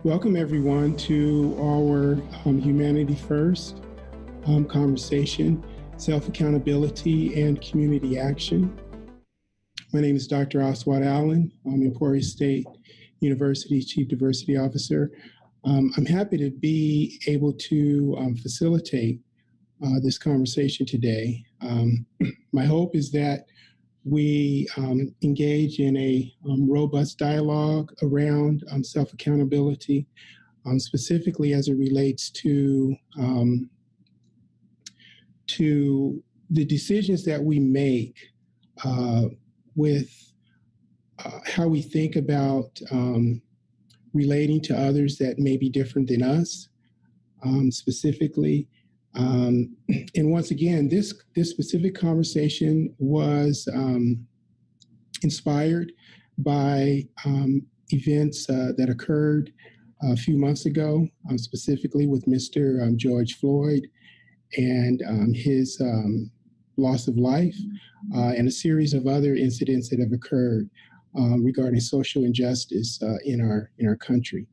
Welcome everyone to our Humanity First conversation, self-accountability and community action. My name is Dr. Aswad Allen. I'm Emporia State University's Chief Diversity Officer. I'm happy to be able to facilitate this conversation today. My hope is that we engage in a robust dialogue around self-accountability, specifically as it relates to the decisions that we make with how we think about relating to others that may be different than us, specifically. And once again, this specific conversation was inspired by events that occurred a few months ago, specifically with Mr. George Floyd and his loss of life, and a series of other incidents that have occurred regarding social injustice in our country.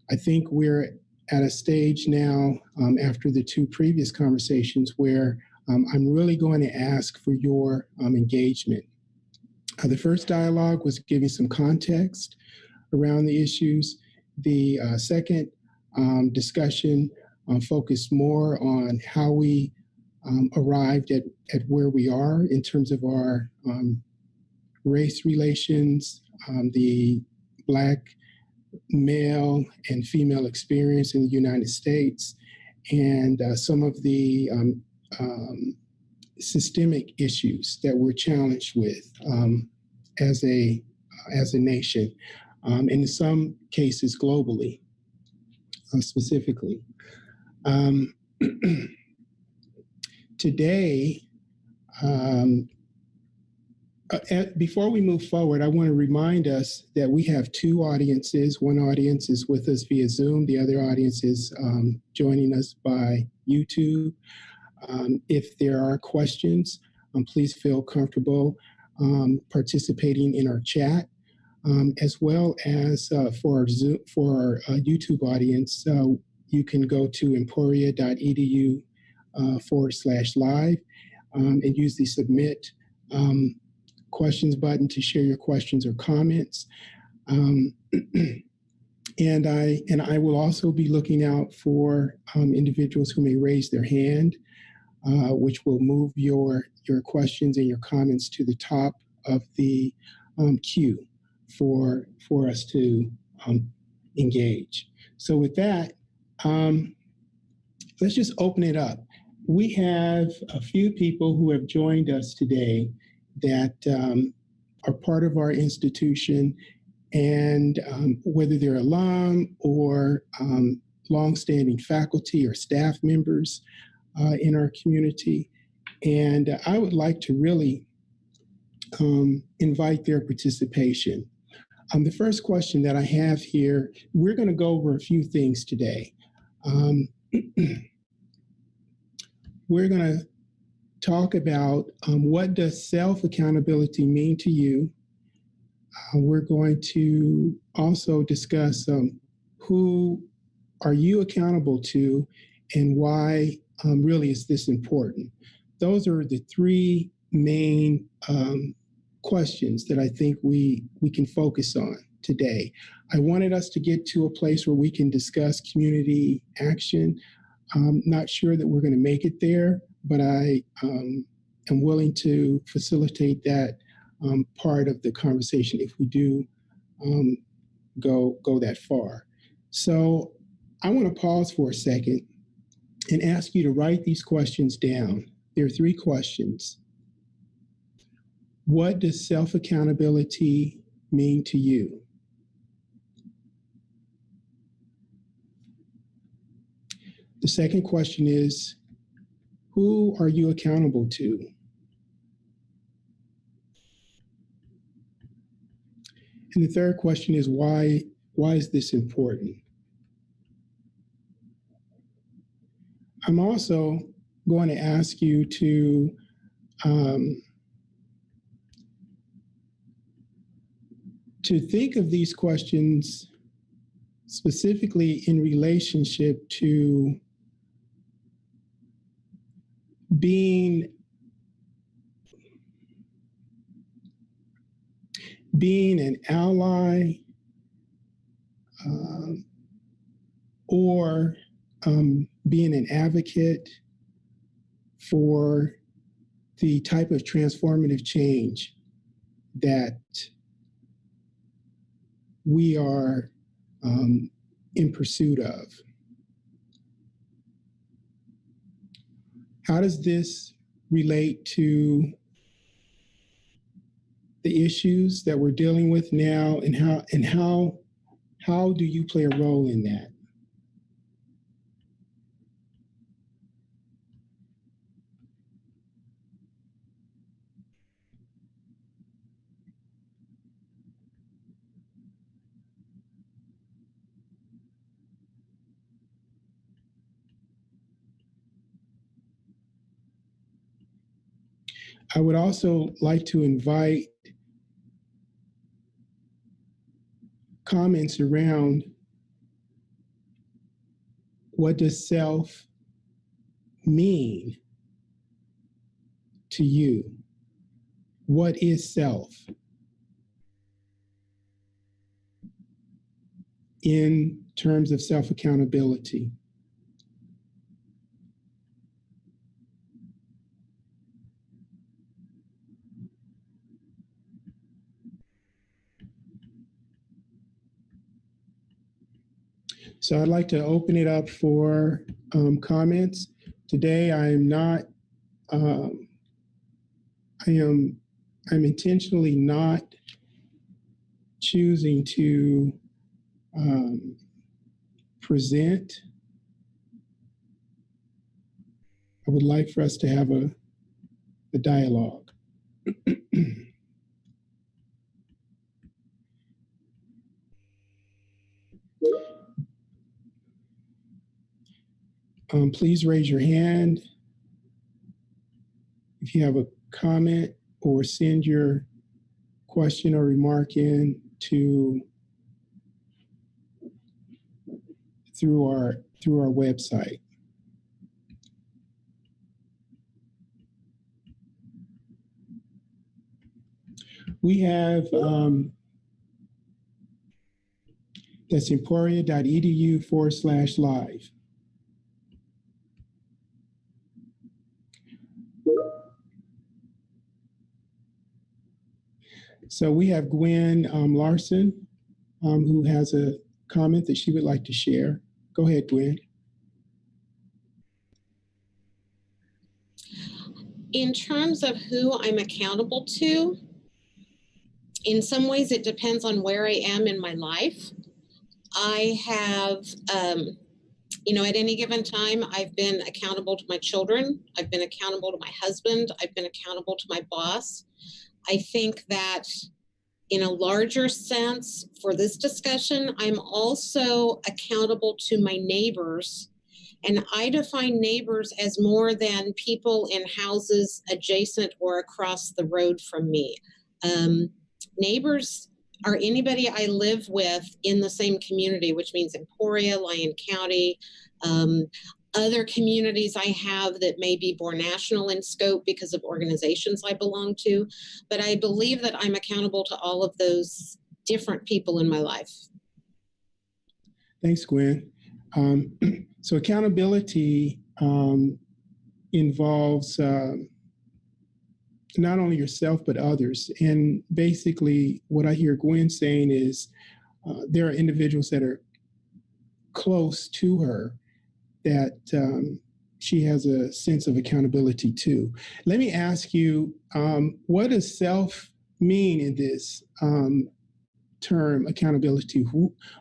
I think we're at a stage now after the two previous conversations where I'm really going to ask for your engagement. The first dialogue was giving some context around the issues. The second discussion focused more on how we arrived at where we are in terms of our race relations, the Black male and female experience in the United States, and some of the systemic issues that we're challenged with as a nation, and in some cases globally, specifically. Today, before we move forward, I want to remind us that we have two audiences. One audience is with us via Zoom. The other audience is joining us by YouTube. If there are questions, please feel comfortable participating in our chat, as well as for our YouTube audience. You can go to emporia.edu/live and use the submit questions button to share your questions or comments. And I will also be looking out for individuals who may raise their hand, which will move your questions and your comments to the top of the queue for us to engage. So with that, let's just open it up. We have a few people who have joined us today that are part of our institution, and whether they're alum or longstanding faculty or staff members in our community. And I would like to really invite their participation. The first question that I have here, we're going to go over a few things today. We're going to talk about what does self-accountability mean to you. We're going to also discuss who are you accountable to and why really is this important. Those are the three main questions that I think we can focus on today. I wanted us to get to a place where we can discuss community action. I'm not sure that we're going to make it there, but I am willing to facilitate that part of the conversation if we do go that far. So I want to pause for a second and ask you to write these questions down. There are three questions. What does self-accountability mean to you? The second question is, who are you accountable to? And the third question is, why is this important? I'm also going to ask you to think of these questions specifically in relationship to being an ally, or being an advocate for the type of transformative change that we are in pursuit of. How does this relate to the issues that we're dealing with now, and how do you play a role in that? I would also like to invite comments around what does self mean to you? What is self in terms of self-accountability? So I'd like to open it up for comments. Today I'm intentionally not choosing to present. I would like for us to have a dialogue. Please raise your hand if you have a comment, or send your question or remark in through our website. We have that's emporia.edu/live. So we have Gwen Larson, who has a comment that she would like to share. Go ahead, Gwen. In terms of who I'm accountable to, in some ways it depends on where I am in my life. I have, at any given time, I've been accountable to my children. I've been accountable to my husband. I've been accountable to my boss. I think that in a larger sense for this discussion, I'm also accountable to my neighbors. And I define neighbors as more than people in houses adjacent or across the road from me. Neighbors are anybody I live with in the same community, which means Emporia, Lyon County, other communities I have that may be more national in scope because of organizations I belong to. But I believe that I'm accountable to all of those different people in my life. Thanks, Gwen. So accountability involves not only yourself, but others. And basically what I hear Gwen saying is there are individuals that are close to her that she has a sense of accountability to. Let me ask you, what does self mean in this term, accountability?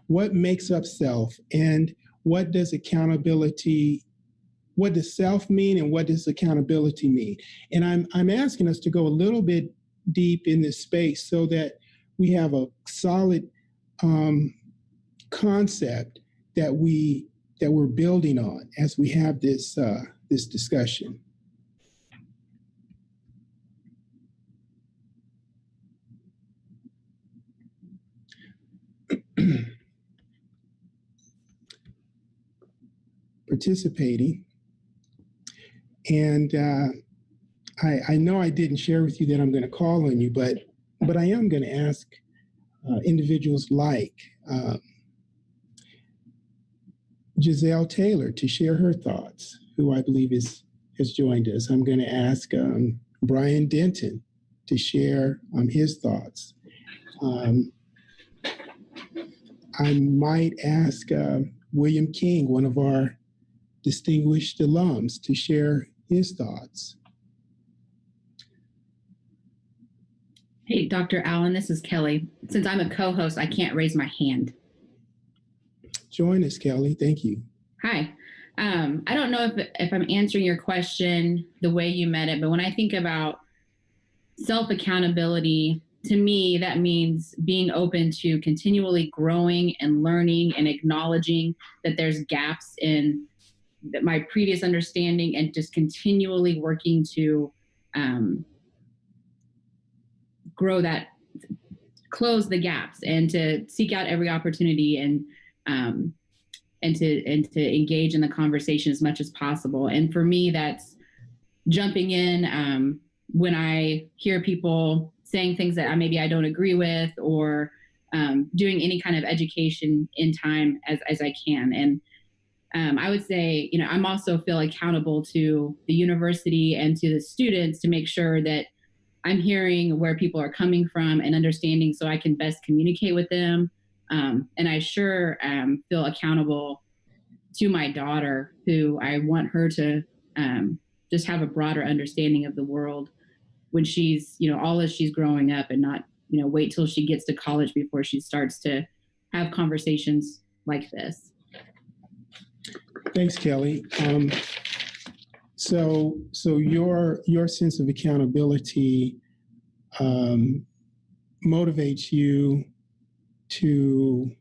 What makes up self, and what does self mean, and what does accountability mean? And I'm asking us to go a little bit deep in this space so that we have a solid concept that we're building on as we have this discussion. participating. And I know I didn't share with you that I'm going to call on you, but I am going to ask individuals like Giselle Taylor to share her thoughts, who I believe has joined us. I'm going to ask Brian Denton to share his thoughts. I might ask William King, one of our distinguished alums, to share his thoughts. Hey, Dr. Allen, this is Kelly. Since I'm a co-host, I can't raise my hand. Join us, Kelly. Thank you. Hi. I don't know if I'm answering your question the way you meant it, but when I think about self-accountability, to me, that means being open to continually growing and learning and acknowledging that there's gaps in my previous understanding and just continually working to grow that, close the gaps, and to seek out every opportunity and to engage in the conversation as much as possible. And for me, that's jumping in when I hear people saying things that maybe I don't agree with, or doing any kind of education in time as I can. And I would say, I'm also feel accountable to the university and to the students to make sure that I'm hearing where people are coming from and understanding so I can best communicate with them. And I sure feel accountable to my daughter, who I want her to just have a broader understanding of the world when she's, all as she's growing up, and not, wait till she gets to college before she starts to have conversations like this. Thanks, Kelly. So your sense of accountability motivates you to,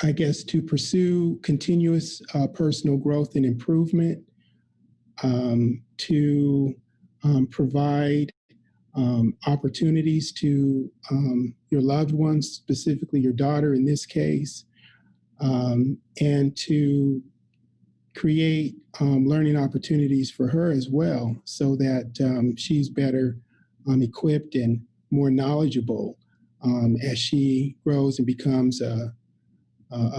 I guess, to pursue continuous personal growth and improvement, to provide opportunities to your loved ones, specifically your daughter in this case, and to create learning opportunities for her as well, so that she's better equipped and more knowledgeable as she grows and becomes a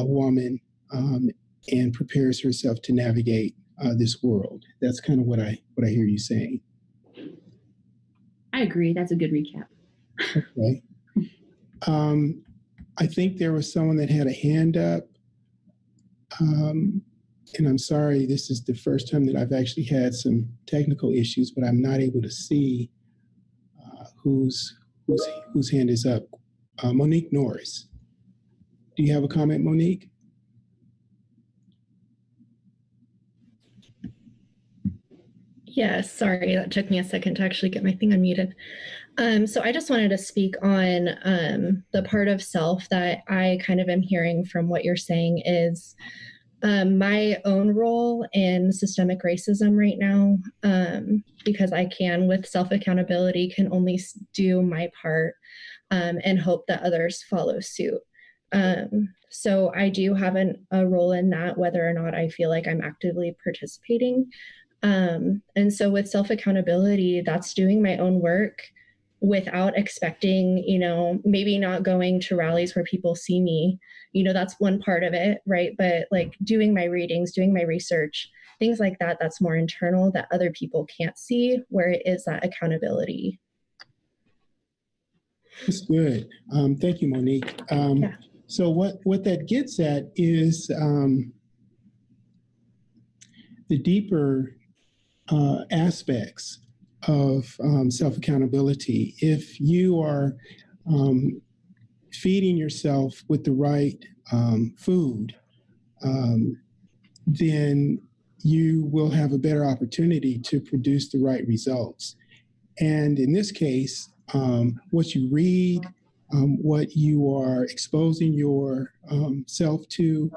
woman and prepares herself to navigate this world. That's kind of what I hear you saying. I agree. That's a good recap. Okay. I think there was someone that had a hand up. And I'm sorry, this is the first time that I've actually had some technical issues, but I'm not able to see whose hand is up. Monique Norris. Do you have a comment, Monique? Yes, sorry, that took me a second to actually get my thing unmuted. So I just wanted to speak on the part of self that I kind of am hearing from what you're saying is my own role in systemic racism right now, because I can, with self-accountability, can only do my part and hope that others follow suit. So I do have a role in that, whether or not I feel like I'm actively participating. And so with self-accountability, that's doing my own work without expecting, maybe not going to rallies where people see me, that's one part of it, right? But like doing my readings, doing my research, things like that, that's more internal, that other people can't see, where it is that accountability. That's good. Thank you, Monique. Yeah. So what that gets at is the deeper aspects of self-accountability. If you are feeding yourself with the right food, then you will have a better opportunity to produce the right results. And in this case, what you read, what you are exposing your self to,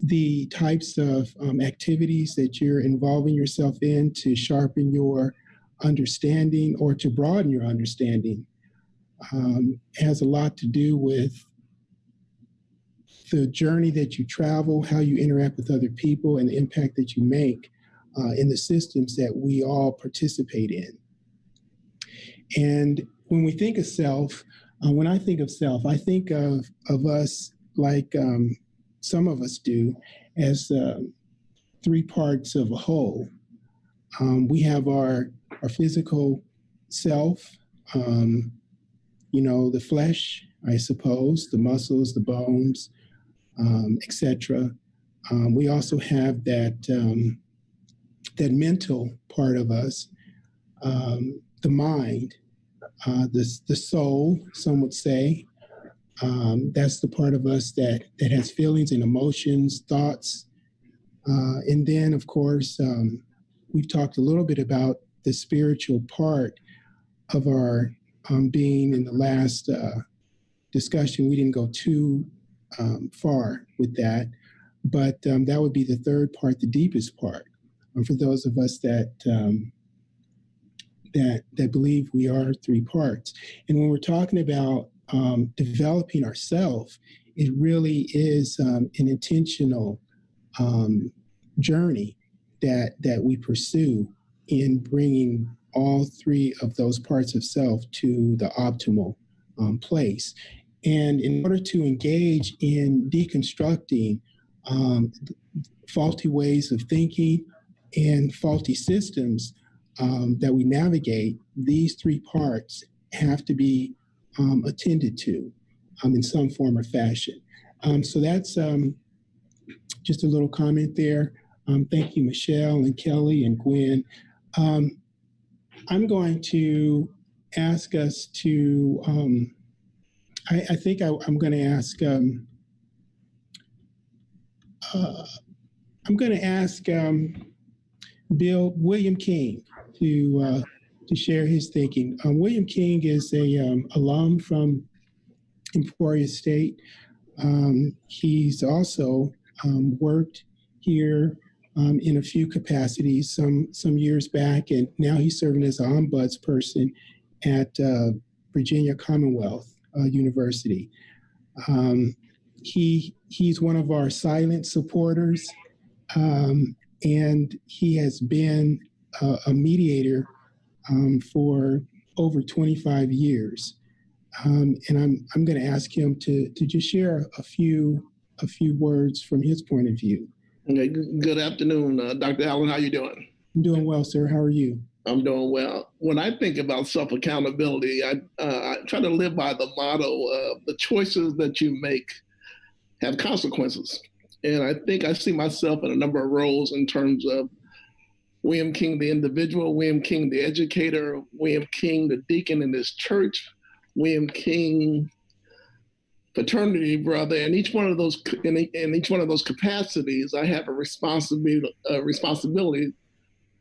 the types of activities that you're involving yourself in to sharpen your understanding or to broaden your understanding has a lot to do with the journey that you travel, how you interact with other people, and the impact that you make in the systems that we all participate in. And when we think of self, when I think of self, I think of us like some of us do as three parts of a whole. We have our physical self, the flesh, I suppose, the muscles, the bones, etc. We also have that mental part of us, the mind, the soul, some would say. That's the part of us that has feelings and emotions, thoughts. And then, of course, we've talked a little bit about the spiritual part of our being in the last discussion. We didn't go too far with that, but that would be the third part, the deepest part, for those of us that believe we are three parts. And when we're talking about developing ourselves, it really is an intentional journey that we pursue in bringing all three of those parts of self to the optimal place. And in order to engage in deconstructing faulty ways of thinking and faulty systems that we navigate, these three parts have to be attended to in some form or fashion. So that's just a little comment there. Thank you, Michelle and Kelly and Gwen. I'm going to ask us to, I think I'm going to ask, William King to share his thinking. William King is a alum from Emporia State. He's also worked here in a few capacities some years back, and now he's serving as an ombudsperson at Virginia Commonwealth University. He's one of our silent supporters, and he has been a mediator for over 25 years. And I'm going to ask him to just share a few words from his point of view. Okay, good afternoon, Dr. Allen. How you doing? I'm doing well, sir. How are you? I'm doing well. When I think about self-accountability, I try to live by the motto of the choices that you make have consequences. And I think I see myself in a number of roles in terms of William King, the individual, William King, the educator, William King, the deacon in this church, William King, fraternity brother, and each one of those in each one of those capacities, I have a responsibility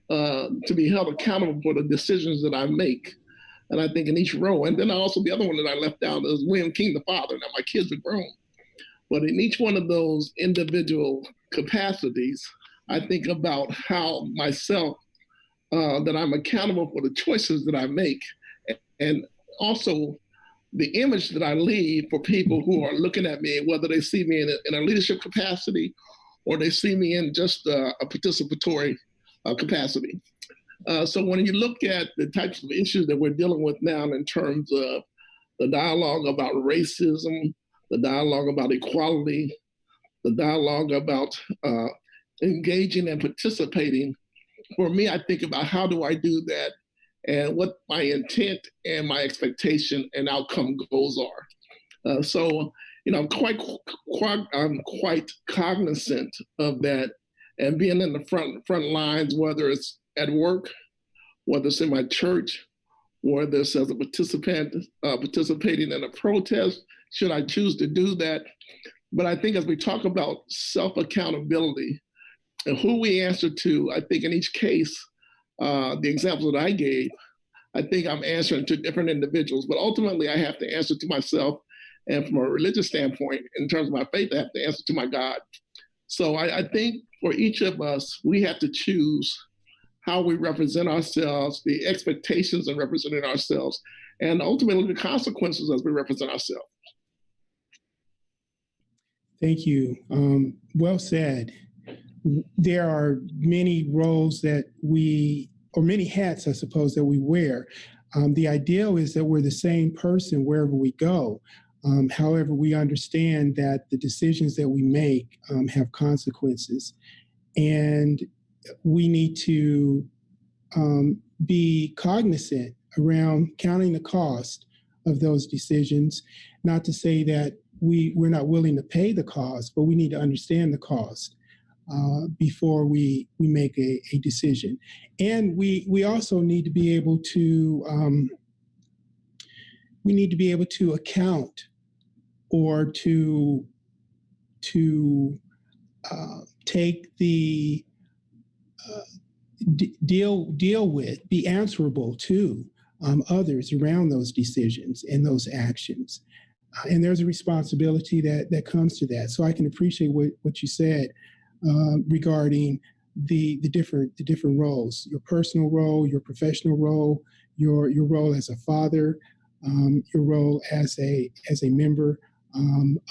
to be held accountable for the decisions that I make. And I think in each role, and then also the other one that I left out is William King, the father. Now my kids are grown, but in each one of those individual capacities, I think about how myself that I'm accountable for the choices that I make, and also the image that I leave for people who are looking at me, whether they see me in a leadership capacity or they see me in just a participatory capacity. So when you look at the types of issues that we're dealing with now in terms of the dialogue about racism, the dialogue about equality, the dialogue about engaging and participating, for me, I think about how do I do that and what my intent and my expectation and outcome goals are. So, I'm quite cognizant of that, and being in the front lines, whether it's at work, whether it's in my church, whether it's as a participant participating in a protest, should I choose to do that. But I think as we talk about self-accountability and who we answer to, I think in each case, the examples that I gave, I think I'm answering to different individuals, but ultimately I have to answer to myself. And from a religious standpoint, in terms of my faith, I have to answer to my God. So I think for each of us, we have to choose how we represent ourselves, the expectations of representing ourselves, and ultimately the consequences as we represent ourselves. Thank you. Well said. There are many roles that or many hats, I suppose, that we wear. The ideal is that we're the same person wherever we go. However, we understand that the decisions that we make have consequences, and we need to be cognizant around counting the cost of those decisions. Not to say that we're not willing to pay the cost, but we need to understand the cost before we make a decision. And we also need to be able to account or to take the deal with, be answerable to others around those decisions and those actions. And there's a responsibility that comes to that. So I can appreciate what you said regarding the different roles: your personal role, your professional role, your role as a father, your role as a member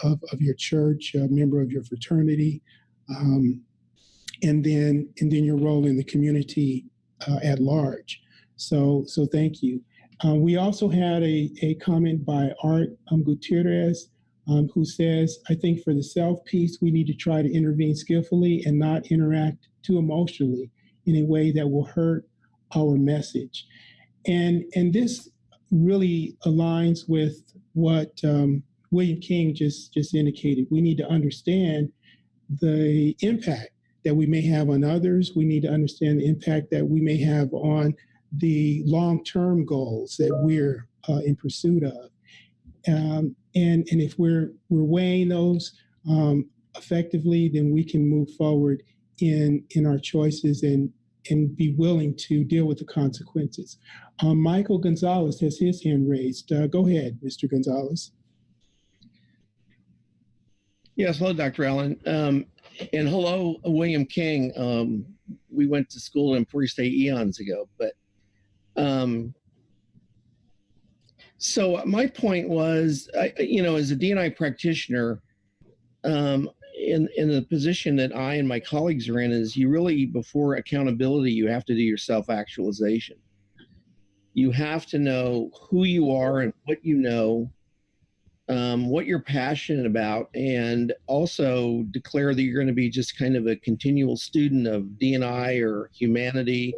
of your church, a member of your fraternity, and then your role in the community at large. So thank you. We also had a comment by Art Gutierrez, who says, I think for the self piece, we need to try to intervene skillfully and not interact too emotionally in a way that will hurt our message. And this really aligns with what William King just indicated. We need to understand the impact that we may have on others. We need to understand the impact that we may have on the long-term goals that we're in pursuit of. And if we're weighing those effectively, then we can move forward in our choices and be willing to deal with the consequences. Michael Gonzalez has his hand raised. Go ahead, Mr. Gonzalez. Yes, hello, Dr. Allen. And hello, William King. We went to school in Prairie State eons ago, but so my point was, as a D&I practitioner, in the position that I and my colleagues are in, is you really, before accountability, you have to do your self-actualization. You have to know who you are and what you know, what you're passionate about, and also declare that you're going to be just kind of a continual student of D&I or humanity,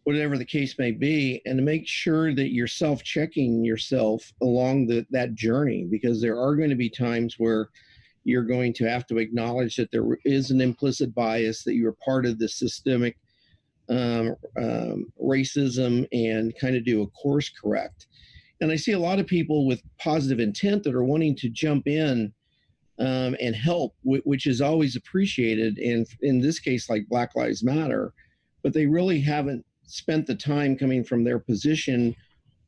whatever the case may be, and to make sure that you're self-checking yourself along that journey, because there are going to be times where you're going to have to acknowledge that there is an implicit bias, that you're part of the systemic racism, and kind of do a course correct. And I see a lot of people with positive intent that are wanting to jump in and help, which is always appreciated. And in this case, like Black Lives Matter, but they really haven't spent the time coming from their position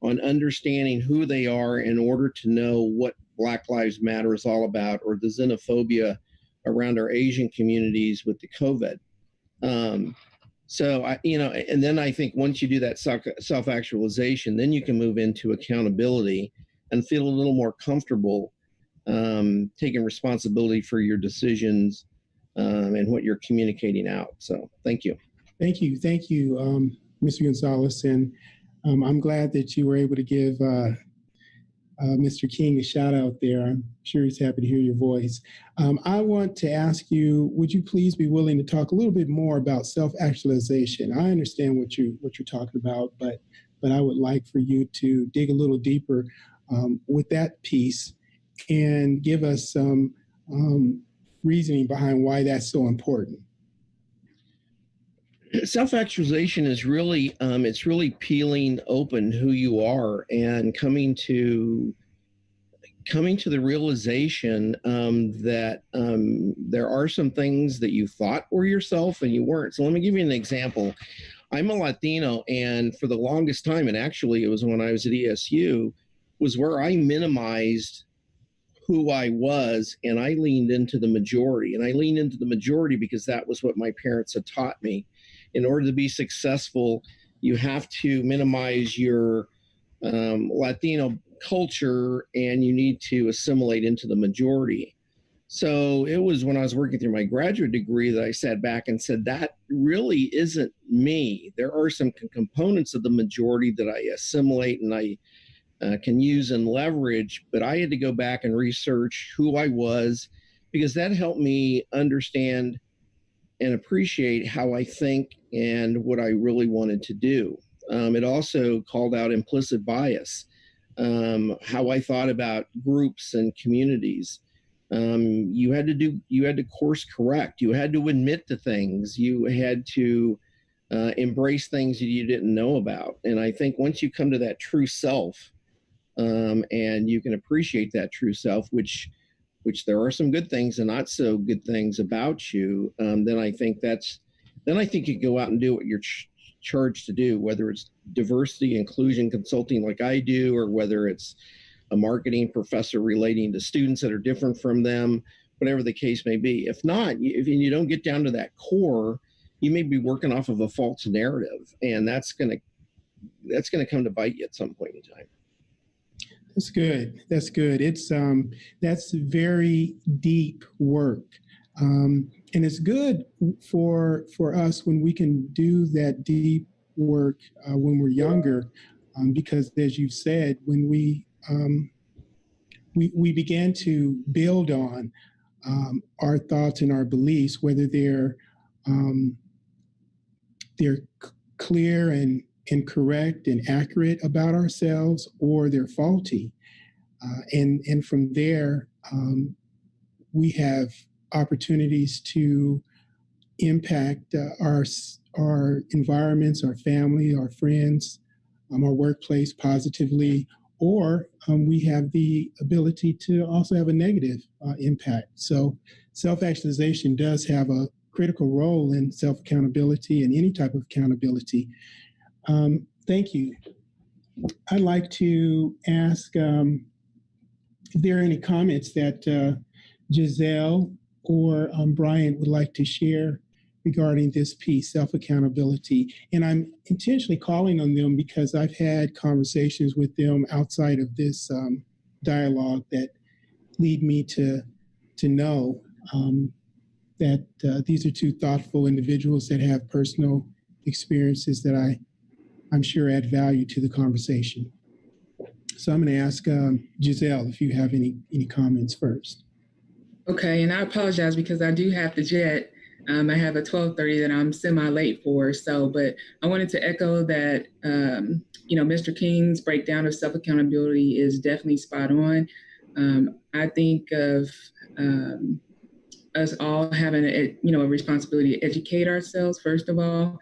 on understanding who they are in order to know what Black Lives Matter is all about, or the xenophobia around our Asian communities with the COVID. So and then I think once you do that self-actualization, then you can move into accountability and feel a little more comfortable taking responsibility for your decisions and what you're communicating out. So thank you. Thank you, Mr. Gonzalez, and I'm glad that you were able to give Mr. King a shout out there. I'm sure he's happy to hear your voice. I want to ask you, would you please be willing to talk a little bit more about self-actualization? I understand what you're talking about, but I would like for you to dig a little deeper with that piece and give us some reasoning behind why that's so important. Self-actualization is really, it's really peeling open who you are and coming to the realization that there are some things that you thought were yourself and you weren't. So let me give you an example. I'm a Latino, and for the longest time, and actually it was when I was at ESU, was where I minimized who I was, and I leaned into the majority. And I leaned into the majority because that was what my parents had taught me. In order to be successful, you have to minimize your Latino culture, and you need to assimilate into the majority. So it was when I was working through my graduate degree that I sat back and said, that really isn't me. There are some components of the majority that I assimilate and I can use and leverage, but I had to go back and research who I was, because that helped me understand and appreciate how I think and what I really wanted to do. It also called out implicit bias, how I thought about groups and communities. You had to course correct. You had to admit to things. You had to embrace things that you didn't know about. And I think once you come to that true self, and you can appreciate that true self, which there are some good things and not so good things about you, then I think you go out and do what you're charged to do, whether it's diversity, inclusion, consulting like I do, or whether it's a marketing professor relating to students that are different from them, whatever the case may be. If not, if you don't get down to that core, you may be working off of a false narrative, and that's going to come to bite you at some point in time. That's good. That's good. It's that's very deep work, and it's good for us when we can do that deep work when we're younger, because as you've said, when we began to build on our thoughts and our beliefs, whether they're clear and correct and accurate about ourselves, or they're faulty. And from there, we have opportunities to impact our environments, our family, our friends, our workplace positively, or we have the ability to also have a negative impact. So self-actualization does have a critical role in self-accountability and any type of accountability. Thank you. I'd like to ask if there are any comments that Giselle or Brian would like to share regarding this piece, self-accountability. And I'm intentionally calling on them because I've had conversations with them outside of this dialogue that lead me to know that these are two thoughtful individuals that have personal experiences that I'm sure add value to the conversation. So I'm going to ask Giselle if you have any comments first. Okay, and I apologize because I do have to jet. I have a 12:30 that I'm semi-late for. But I wanted to echo that, Mr. King's breakdown of self-accountability is definitely spot on. I think of us all having a responsibility to educate ourselves, first of all,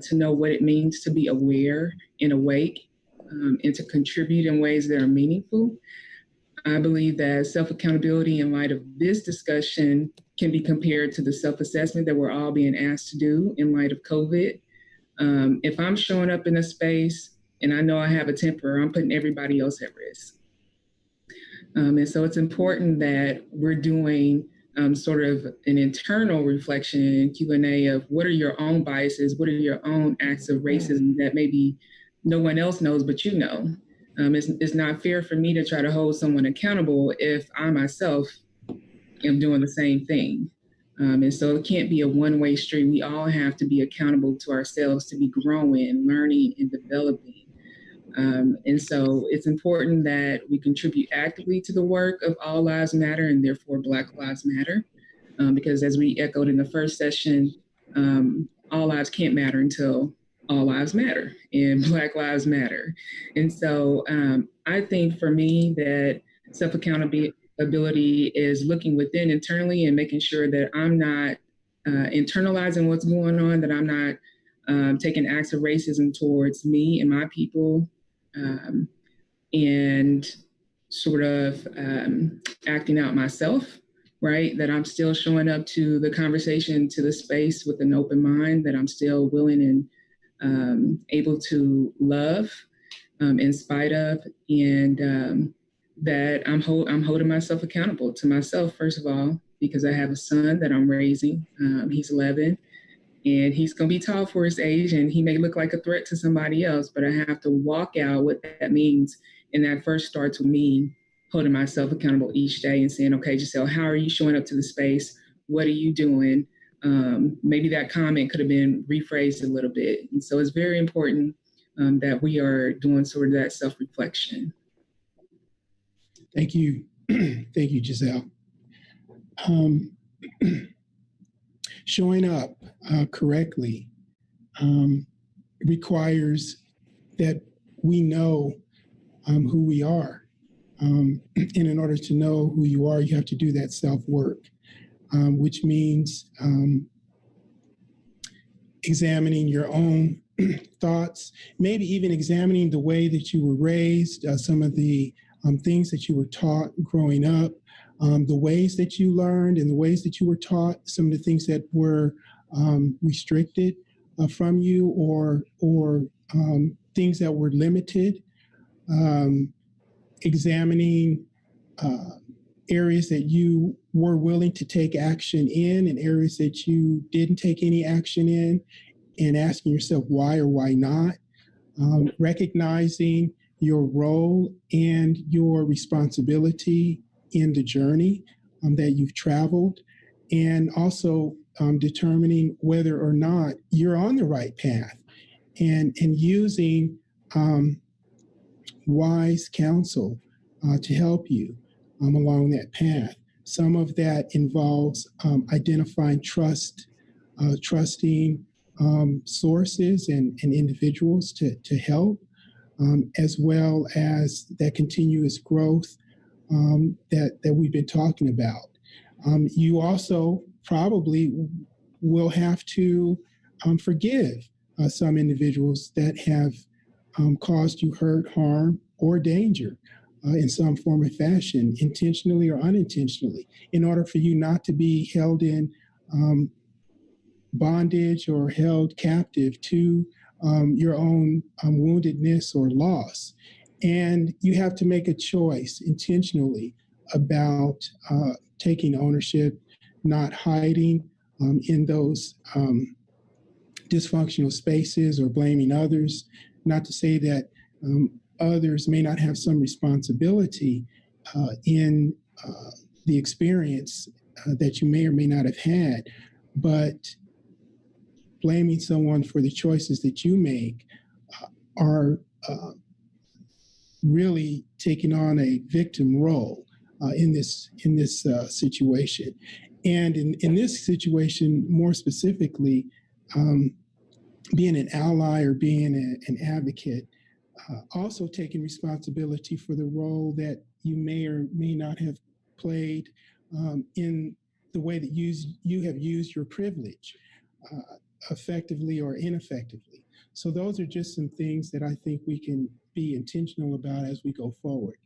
to know what it means to be aware and awake, and to contribute in ways that are meaningful. I believe that self-accountability in light of this discussion can be compared to the self-assessment that we're all being asked to do in light of COVID. If I'm showing up in a space and I know I have a temper, I'm putting everybody else at risk. And so it's important that we're doing sort of an internal reflection and Q&A of what are your own biases, what are your own acts of racism that maybe no one else knows but you know. It's not fair for me to try to hold someone accountable if I myself am doing the same thing. And so it can't be a one-way street. We all have to be accountable to ourselves to be growing, learning, and developing. And so it's important that we contribute actively to the work of All Lives Matter and therefore Black Lives Matter. Because as we echoed in the first session, all lives can't matter until all lives matter and Black Lives Matter. And so I think for me that self-accountability is looking within internally and making sure that I'm not internalizing what's going on, that I'm not taking acts of racism towards me and my people, and sort of acting out myself, right? That I'm still showing up to the conversation, to the space with an open mind, that I'm still willing and able to love in spite of, and that I'm holding myself accountable to myself, first of all, because I have a son that I'm raising. He's 11, and he's going to be tall for his age, and he may look like a threat to somebody else, but I have to walk out what that means, and that first starts with me holding myself accountable each day and saying, okay, Giselle, how are you showing up to the space? What are you doing? Maybe that comment could have been rephrased a little bit. And so it's very important that we are doing sort of that self-reflection. Thank you. Thank you, Giselle. Showing up correctly requires that we know who we are. And in order to know who you are, you have to do that self-work, which means examining your own thoughts, maybe even examining the way that you were raised, some of the things that you were taught growing up, the ways that you learned and the ways that you were taught, some of the things that were restricted from you or things that were limited, examining areas that you were willing to take action in and areas that you didn't take any action in, and asking yourself why or why not, recognizing your role and your responsibility in the journey that you've traveled, and also determining whether or not you're on the right path, and using wise counsel to help you along that path. Some of that involves identifying trusting sources and individuals to help, as well as that continuous growth that we've been talking about. You also probably will have to forgive some individuals that have caused you hurt, harm, or danger in some form or fashion, intentionally or unintentionally, in order for you not to be held in bondage or held captive to your own woundedness or loss. And you have to make a choice intentionally about taking ownership, not hiding in those dysfunctional spaces or blaming others. Not to say that others may not have some responsibility in the experience that you may or may not have had, but blaming someone for the choices that you make are really taking on a victim role in this situation. And in this situation, more specifically, being an ally or being an advocate, also taking responsibility for the role that you may or may not have played in the way that you have used your privilege, effectively or ineffectively. So those are just some things that I think we can be intentional about as we go forward.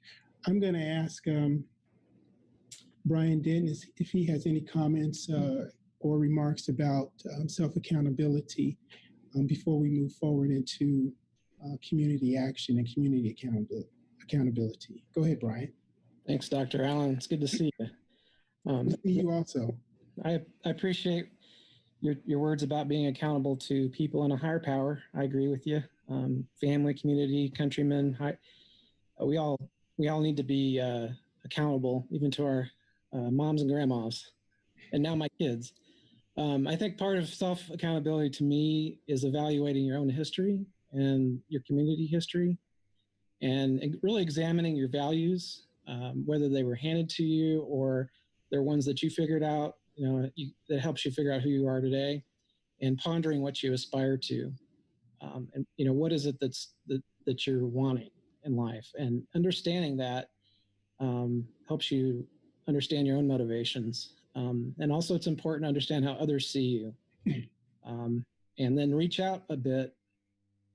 I'm going to ask Brian Denton if he has any comments or remarks about self-accountability before we move forward into community action and community accountability. Go ahead, Brian. Thanks, Dr. Allen. It's good to see you. Good to see you also. I appreciate your words about being accountable to people in a higher power. I agree with you. Family, community, countrymen. We all need to be accountable, even to our moms and grandmas, and now my kids. I think part of self-accountability to me is evaluating your own history and your community history, and really examining your values, whether they were handed to you or they're ones that you figured out. That helps you figure out who you are today, and pondering what you aspire to, and what is it that you're wanting in life, and understanding that helps you understand your own motivations. And also it's important to understand how others see you, and then reach out a bit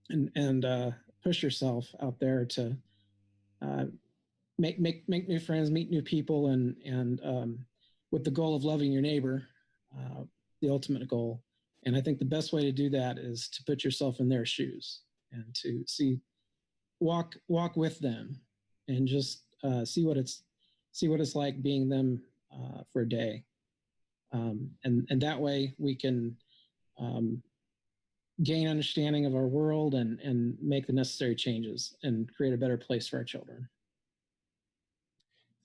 and push yourself out there to make new friends, meet new people, and with the goal of loving your neighbor, the ultimate goal. And I think the best way to do that is to put yourself in their shoes and to walk with them, and just see what it's like being them for a day. And that way we can gain understanding of our world and make the necessary changes and create a better place for our children.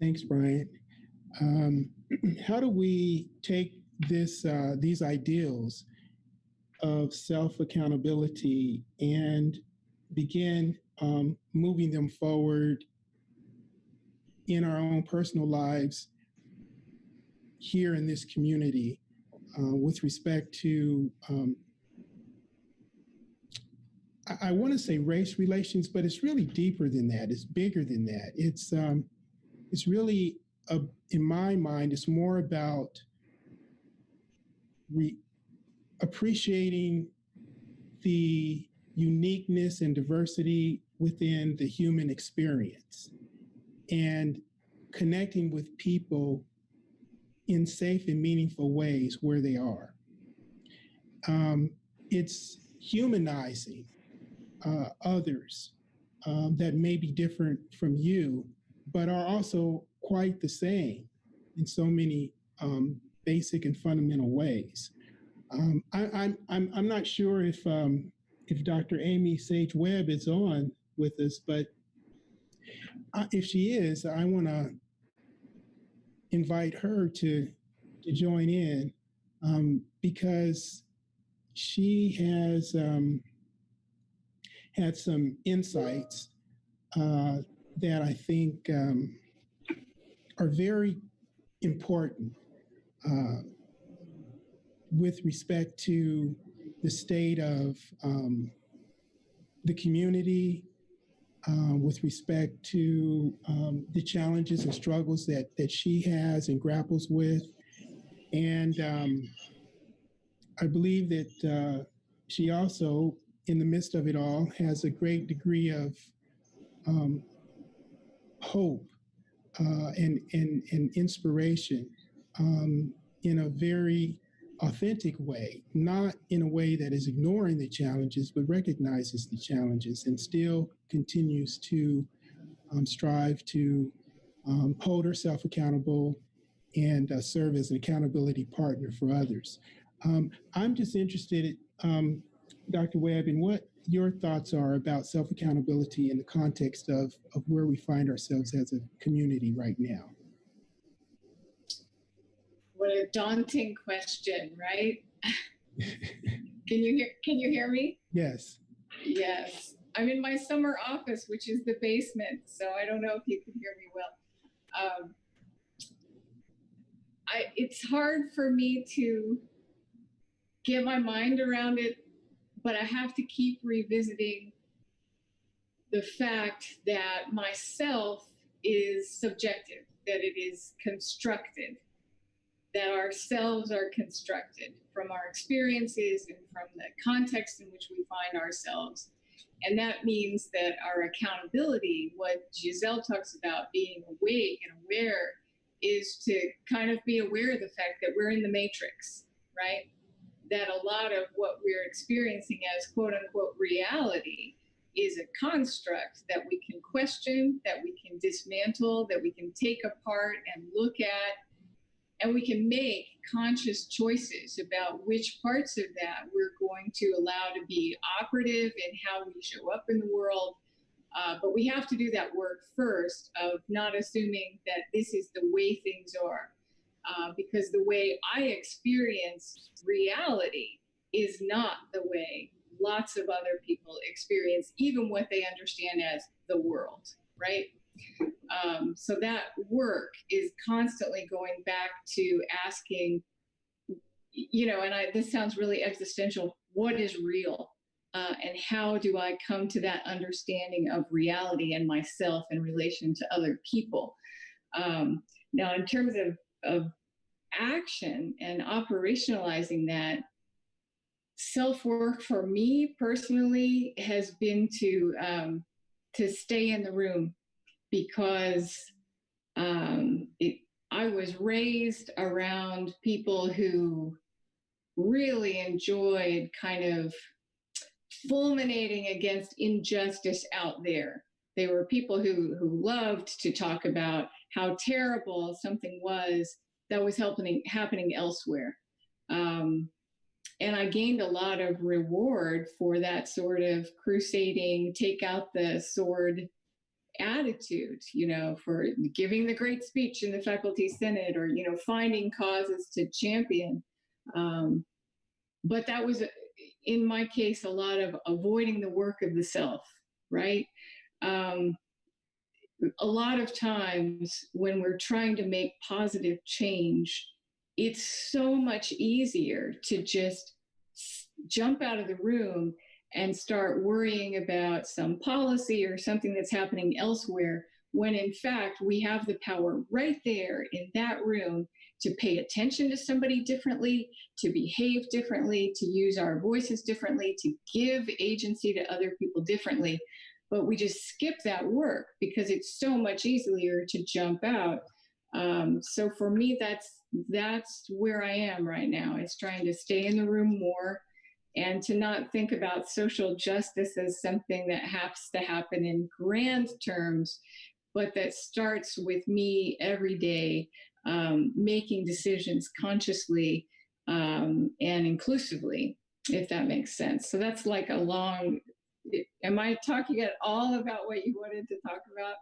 Thanks, Brian. How do we take these ideals of self-accountability and begin moving them forward in our own personal lives here in this community with respect to, I want to say race relations, but it's really deeper than that. It's bigger than that. It's really, in my mind, it's more about appreciating the uniqueness and diversity within the human experience and connecting with people in safe and meaningful ways where they are. It's humanizing others that may be different from you, but are also quite the same in so many basic and fundamental ways. I'm not sure if Dr. Amy Sage Webb is on with us, but if she is, I want to invite her to join in because she has had some insights that I think are very important with respect to the state of the community, with respect to the challenges and struggles that she has and grapples with. And I believe that she also, in the midst of it all, has a great degree of hope and inspiration in a very authentic way, not in a way that is ignoring the challenges, but recognizes the challenges and still continues to strive to hold herself accountable and serve as an accountability partner for others. I'm just interested, Dr. Webb, in what your thoughts are about self-accountability in the context of where we find ourselves as a community right now. What a daunting question, right? Can you hear me? Yes. Yes. I'm in my summer office, which is the basement, so I don't know if you can hear me well. It's hard for me to get my mind around it, but I have to keep revisiting the fact that myself is subjective, that it is constructed, that ourselves are constructed from our experiences and from the context in which we find ourselves. And that means that our accountability, what Giselle talks about, being awake and aware, is to kind of be aware of the fact that we're in the matrix, right? That a lot of what we're experiencing as quote unquote reality is a construct that we can question, that we can dismantle, that we can take apart and look at, and we can make conscious choices about which parts of that we're going to allow to be operative in how we show up in the world. But we have to do that work first of not assuming that this is the way things are. Because the way I experience reality is not the way lots of other people experience even what they understand as the world, right? So that work is constantly going back to asking, and this sounds really existential, what is real? And how do I come to that understanding of reality and myself in relation to other people? Now, in terms of action and operationalizing that, self-work for me personally has been to stay in the room, because I was raised around people who really enjoyed kind of fulminating against injustice out there. They were people who loved to talk about how terrible something was that was happening elsewhere. And I gained a lot of reward for that sort of crusading, take out the sword attitude, for giving the great speech in the faculty senate, or, finding causes to champion. But that was, in my case, a lot of avoiding the work of the self, right? A lot of times when we're trying to make positive change, it's so much easier to just jump out of the room and start worrying about some policy or something that's happening elsewhere, when in fact we have the power right there in that room to pay attention to somebody differently, to behave differently, to use our voices differently, to give agency to other people differently. But we just skip that work because it's so much easier to jump out. So for me, that's where I am right now. It's trying to stay in the room more and to not think about social justice as something that has to happen in grand terms, but that starts with me every day, making decisions consciously and inclusively, if that makes sense. So that's like a long, am I talking at all about what you wanted to talk about?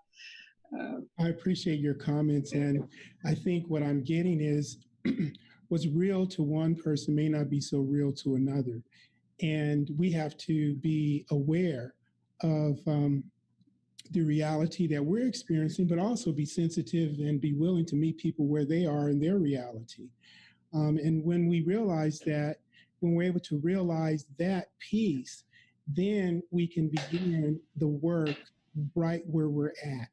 I appreciate your comments. And I think what I'm getting is what's real to one person may not be so real to another. And we have to be aware of the reality that we're experiencing, but also be sensitive and be willing to meet people where they are in their reality. And when we realize that, when we're able to realize that piece, then we can begin the work right where we're at.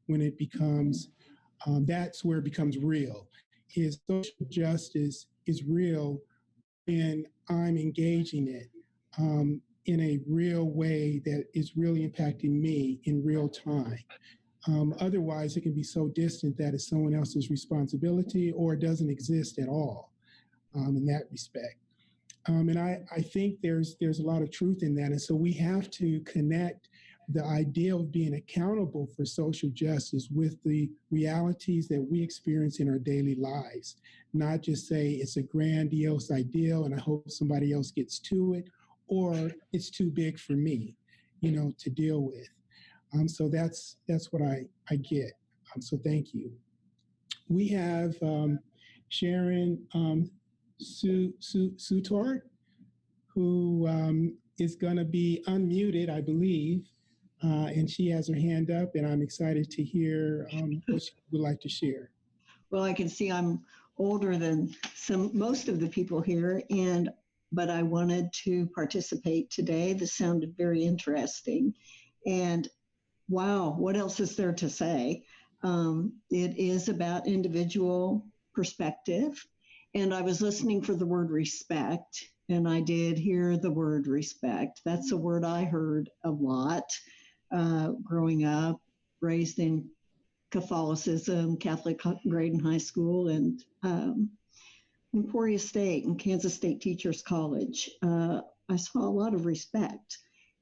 When it becomes, that's where it becomes real. Is social justice is real when I'm engaging it in a real way that is really impacting me in real time. Otherwise, it can be so distant that it's someone else's responsibility or it doesn't exist at all in that respect. And I think there's a lot of truth in that. And so we have to connect the idea of being accountable for social justice with the realities that we experience in our daily lives, not just say it's a grandiose ideal and I hope somebody else gets to it, or it's too big for me, to deal with. So that's what I get. So thank you. We have Sharon Saandhyarag, who is going to be unmuted, I believe, and she has her hand up, and I'm excited to hear what she would like to share. Well, I can see I'm older than most of the people here, but I wanted to participate today. This sounded very interesting, and wow, what else is there to say? It is about individual perspective, and I was listening for the word respect, and I did hear the word respect. That's a word I heard a lot growing up, raised in Catholicism, Catholic grade in high school, and Emporia State and Kansas State Teachers College. I saw a lot of respect.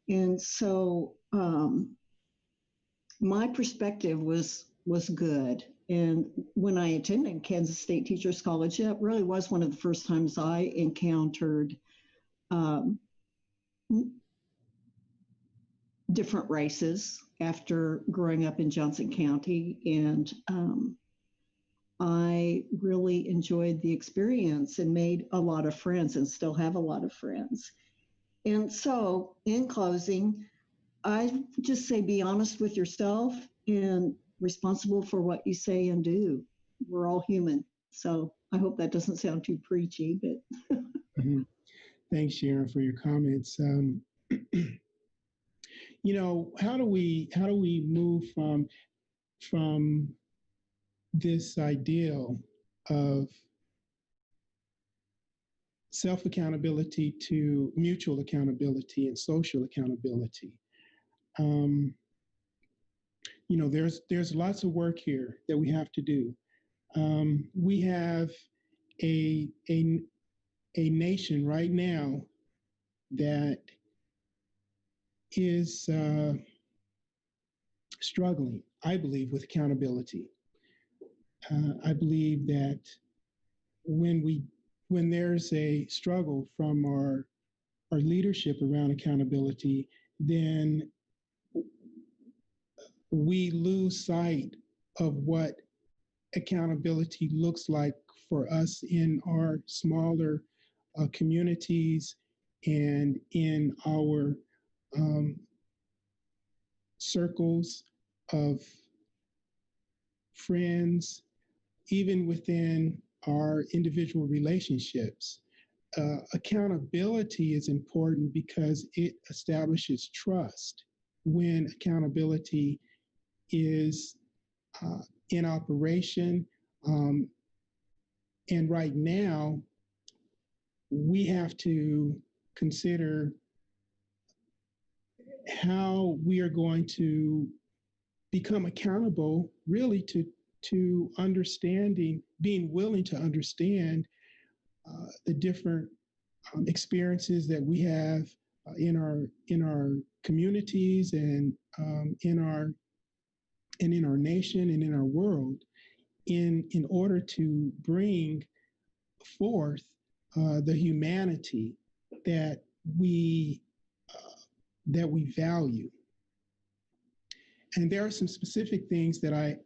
And so my perspective was good. And when I attended Kansas State Teachers College, that really was one of the first times I encountered different races after growing up in Johnson County. And I really enjoyed the experience and made a lot of friends and still have a lot of friends. And so in closing, I just say be honest with yourself and responsible for what you say and do. We're all human. So I hope that doesn't sound too preachy, but. Mm-hmm. Thanks, Sharon, for your comments. How do we move from this ideal of self-accountability to mutual accountability and social accountability? There's lots of work here that we have to do. We have a nation right now that is struggling, I believe, with accountability. I believe that when there's a struggle from our leadership around accountability, then we lose sight of what accountability looks like for us in our smaller communities and in our circles of friends, even within our individual relationships. Accountability is important because it establishes trust. When accountability is in operation, and right now, we have to consider how we are going to become accountable, really to understanding, being willing to understand the different experiences that we have in our communities and in our nation and in our world, in order to bring forth the humanity that we value. And there are some specific things that I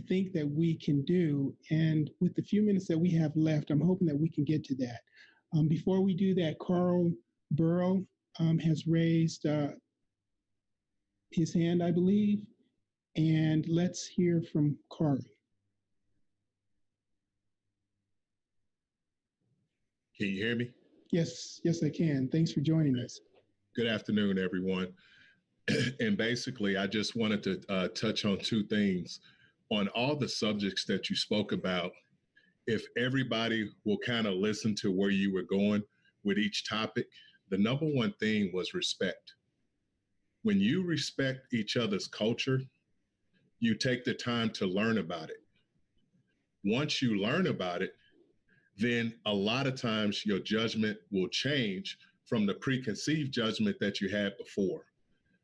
think that we can do. And with the few minutes that we have left, I'm hoping that we can get to that. Before we do that, Carl Burrow has raised his hand, I believe. And let's hear from Carl. Can you hear me? Yes, I can. Thanks for joining us. Good afternoon, everyone. And basically, I just wanted to touch on two things. On all the subjects that you spoke about, if everybody will kind of listen to where you were going with each topic, the number one thing was respect. When you respect each other's culture, you take the time to learn about it. Once you learn about it, then a lot of times your judgment will change from the preconceived judgment that you had before.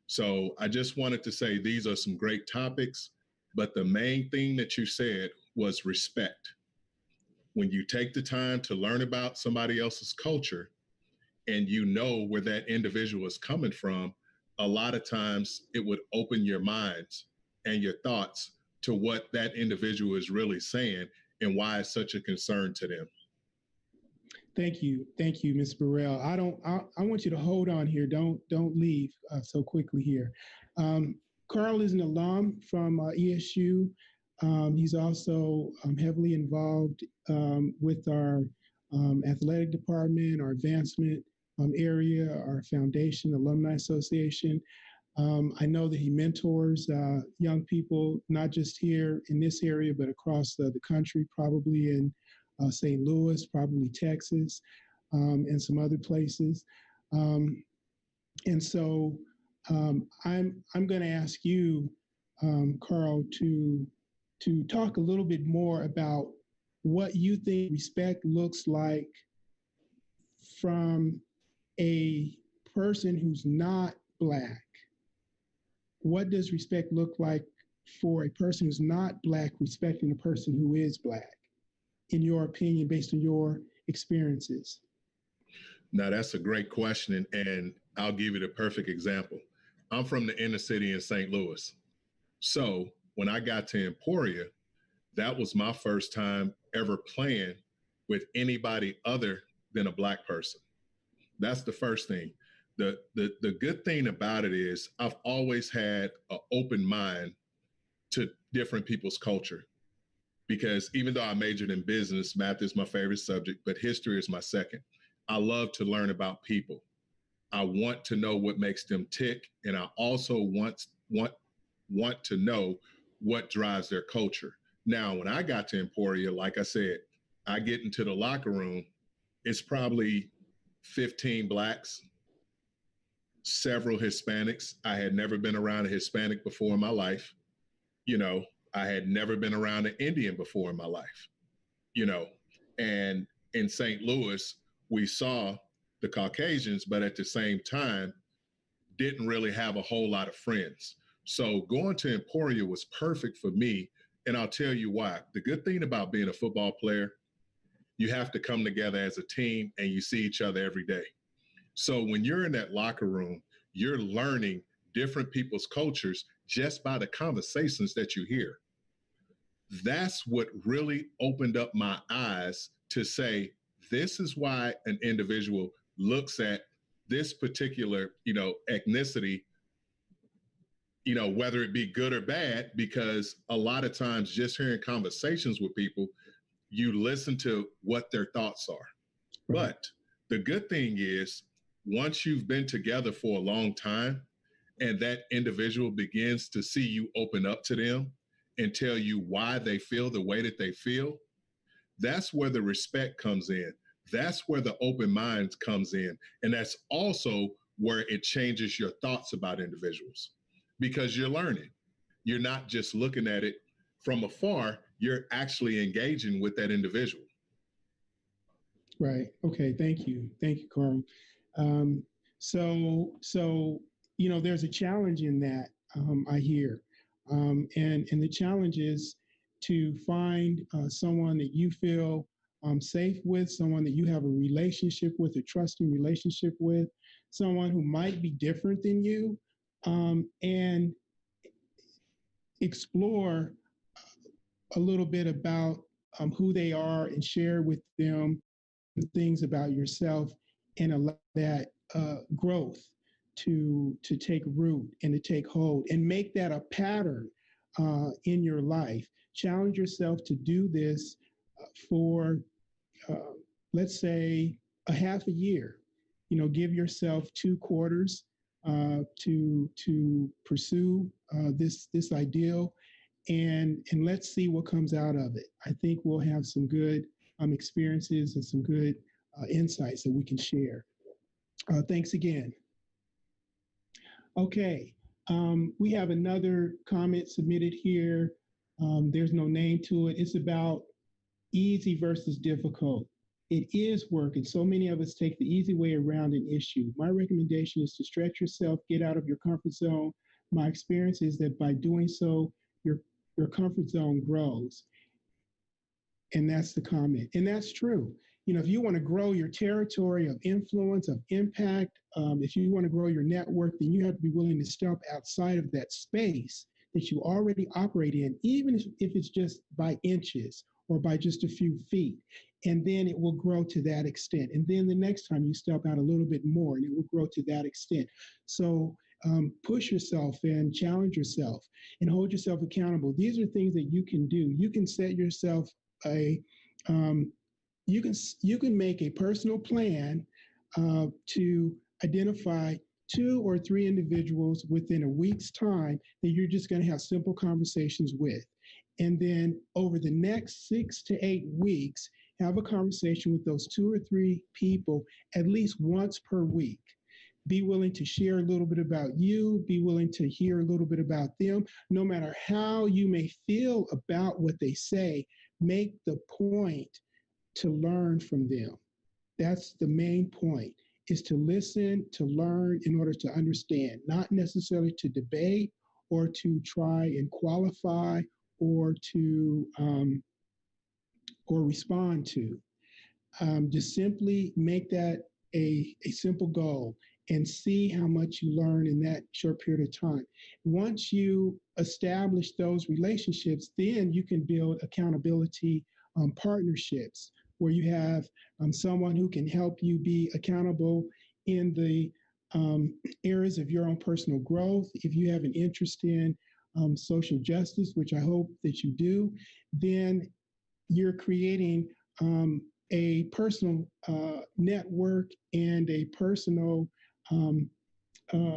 So I just wanted to say these are some great topics, but the main thing that you said was respect. When you take the time to learn about somebody else's culture and you know where that individual is coming from, a lot of times it would open your minds and your thoughts to what that individual is really saying and why it's such a concern to them. Thank you, Ms. Burrell. I want you to hold on here. Don't leave so quickly here. Carl is an alum from ESU. He's also heavily involved with our athletic department, our advancement area, our foundation, Alumni Association. I know that he mentors young people, not just here in this area, but across the country, probably in St. Louis, probably Texas, and some other places. And so I'm going to ask you, Carl, to talk a little bit more about what you think respect looks like from a person who's not Black. What does respect look like for a person who's not Black respecting a person who is Black, in your opinion, based on your experiences? Now, that's a great question, and I'll give you the perfect example. I'm from the inner city in St. Louis. So when I got to Emporia, that was my first time ever playing with anybody other than a Black person. That's the first thing. The good thing about it is I've always had an open mind to different people's culture, because even though I majored in business, math is my favorite subject, but history is my second. I love to learn about people. I want to know what makes them tick, and I also want to know what drives their culture. Now, when I got to Emporia, like I said, I get into the locker room, it's probably 15 Blacks, several Hispanics. I had never been around a Hispanic before in my life. You know, I had never been around an Indian before in my life, you know, and in St. Louis, we saw the Caucasians, but at the same time, didn't really have a whole lot of friends. So going to Emporia was perfect for me. And I'll tell you why. The good thing about being a football player, you have to come together as a team and you see each other every day. So when you're in that locker room, you're learning different people's cultures just by the conversations that you hear. That's what really opened up my eyes to say, this is why an individual looks at this particular, ethnicity, whether it be good or bad, because a lot of times just hearing conversations with people, you listen to what their thoughts are. Right. But the good thing is, once you've been together for a long time and that individual begins to see you open up to them and tell you why they feel the way that they feel, that's where the respect comes in. That's where the open mind comes in. And that's also where it changes your thoughts about individuals, because you're learning. You're not just looking at it from afar, you're actually engaging with that individual. Right. Okay. Thank you. Thank you, Carl. So there's a challenge in that, I hear. And the challenge is to find someone that you feel safe with, someone that you have a relationship with, a trusting relationship with, someone who might be different than you, and explore a little bit about who they are and share with them things about yourself, and allow that growth to take root and to take hold, and make that a pattern in your life. Challenge yourself to do this for, let's say, a half a year. Give yourself 2 quarters to pursue this ideal, and let's see what comes out of it. I think we'll have some good experiences and some good insights that we can share. Thanks again. Okay, we have another comment submitted here. There's no name to it. It's about easy versus difficult. It is work, and so many of us take the easy way around an issue. My recommendation is to stretch yourself, get out of your comfort zone. My experience is that by doing so, your comfort zone grows. And that's the comment. And that's true. If you want to grow your territory of influence, of impact, if you want to grow your network, then you have to be willing to step outside of that space that you already operate in, even if it's just by inches or by just a few feet. And then it will grow to that extent. And then the next time you step out a little bit more, and it will grow to that extent. So push yourself and challenge yourself and hold yourself accountable. These are things that you can do. You can set yourself you can make a personal plan to identify 2 or 3 individuals within a week's time that you're just going to have simple conversations with. And then over the next 6 to 8 weeks, have a conversation with those 2 or 3 people at least once per week. Be willing to share a little bit about you, be willing to hear a little bit about them. No matter how you may feel about what they say, make the point to learn from them. That's the main point, is to listen, to learn in order to understand, not necessarily to debate or to try and qualify or to or respond to. Just simply make that a simple goal and see how much you learn in that short period of time. Once you establish those relationships, then you can build accountability partnerships where you have someone who can help you be accountable in the areas of your own personal growth. If you have an interest in social justice, which I hope that you do, then you're creating a personal network and a personal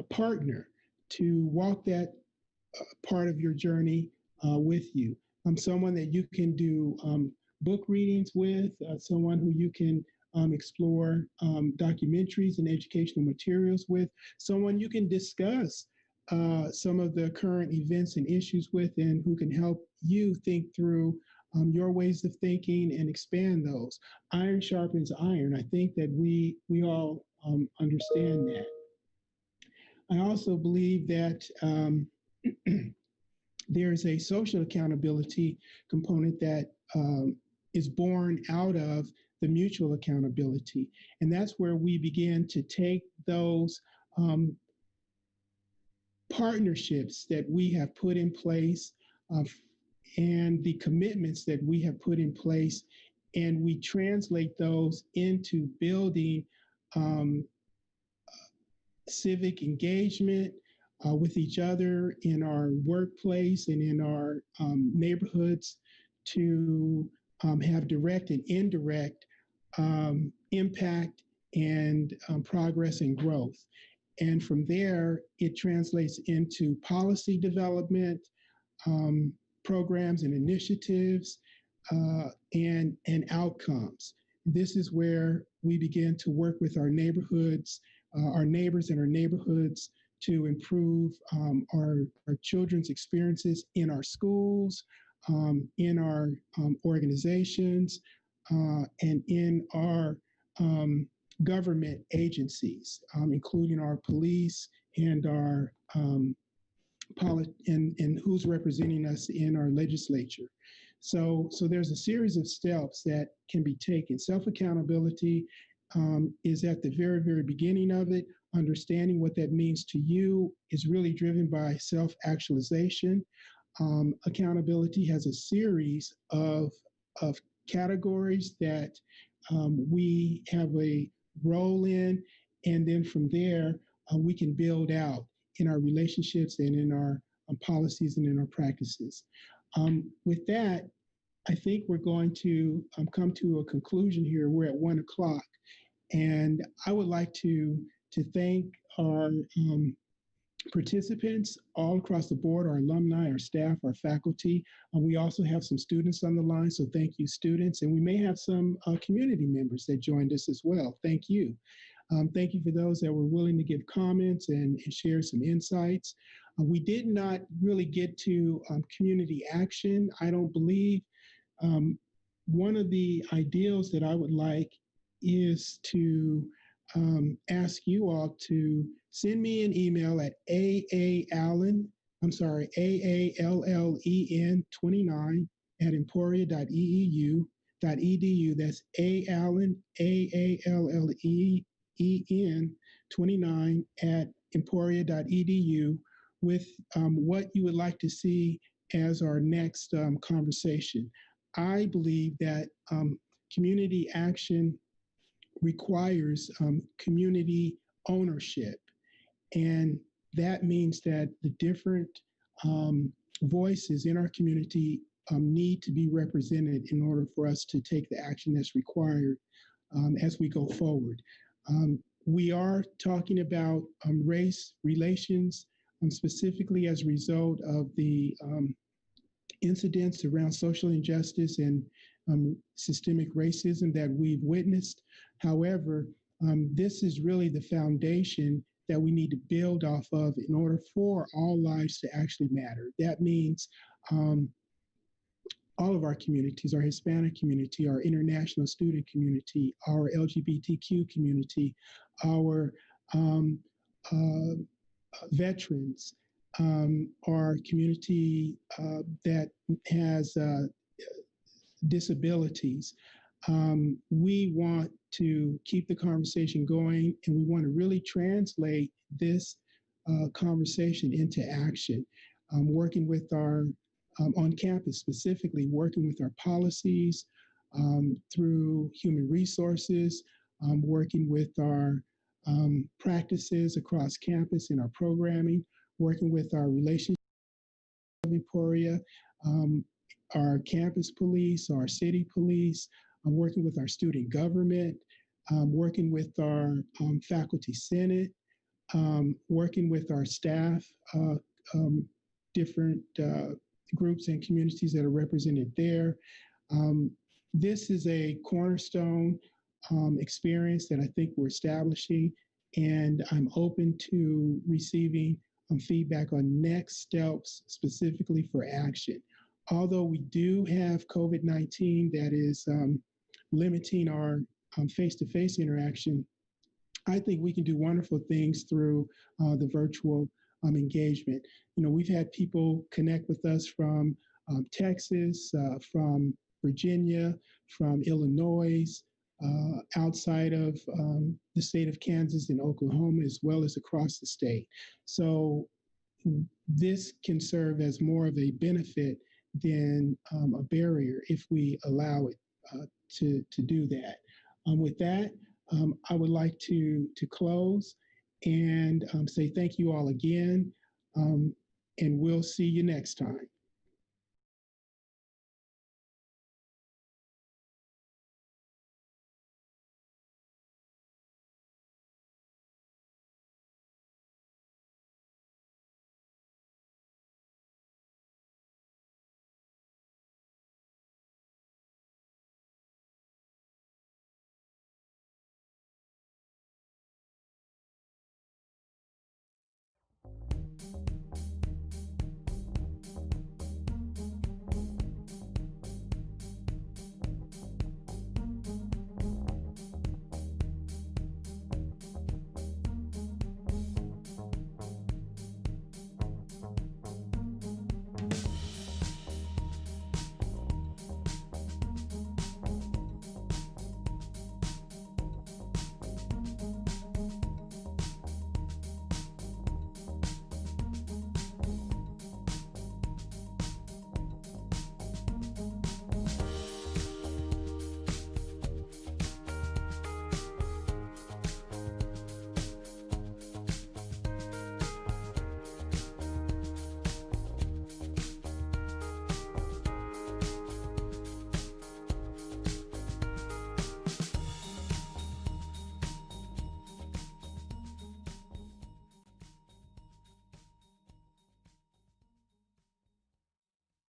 partner to walk that part of your journey with you. Someone that you can do book readings with, someone who you can explore documentaries and educational materials with, someone you can discuss some of the current events and issues with, and who can help you think through your ways of thinking and expand those. Iron sharpens iron. I think that we all understand that. I also believe that there's a social accountability component that is born out of the mutual accountability. And that's where we begin to take those partnerships that we have put in place and the commitments that we have put in place, and we translate those into building civic engagement with each other in our workplace and in our neighborhoods to have direct and indirect impact and progress and growth. And from there, it translates into policy development, programs and initiatives, and outcomes. This is where we begin to work with our neighborhoods, our neighbors and our neighborhoods to improve our children's experiences in our schools, in our organizations, and in our government agencies, including our police and our and who's representing us in our legislature. So there's a series of steps that can be taken. Self-accountability is at the very, very beginning of it. Understanding what that means to you is really driven by self-actualization. Accountability has a series of categories that we have a role in, and then from there, we can build out in our relationships and in our policies and in our practices. With that, I think we're going to come to a conclusion here. We're at 1 o'clock, and I would like to thank our participants all across the board, our alumni, our staff, our faculty. We also have some students on the line, so thank you, students. And we may have some community members that joined us as well. Thank you. Thank you for those that were willing to give comments and share some insights. We did not really get to community action, I don't believe. One of the ideals that I would like is to ask you all to send me an email at AALLEN29 at emporia.edu.edu. That's Allen, AALLEN29 at emporia.edu with what you would like to see as our next conversation. I believe that community action requires community ownership. And that means that the different voices in our community need to be represented in order for us to take the action that's required as we go forward. We are talking about race relations, specifically as a result of the incidents around social injustice and systemic racism that we've witnessed. However, this is really the foundation that we need to build off of in order for all lives to actually matter. That means all of our communities, our Hispanic community, our international student community, our LGBTQ community, our veterans, our community that has disabilities. We want to keep the conversation going, and we want to really translate this conversation into action, working with our, on campus specifically, working with our policies through human resources, working with our practices across campus in our programming, working with our relationship of Emporia, our campus police, our city police, working with our student government, working with our faculty senate, working with our staff, different groups and communities that are represented there. This is a cornerstone experience that I think we're establishing, and I'm open to receiving feedback on next steps specifically for action. Although we do have COVID-19 that is limiting our face-to-face interaction, I think we can do wonderful things through the virtual engagement. You know, we've had people connect with us from Texas, from Virginia, from Illinois, outside of the state of Kansas and Oklahoma, as well as across the state. So this can serve as more of a benefit than a barrier if we allow it to do that. With that, I would like to close and say thank you all again, and we'll see you next time.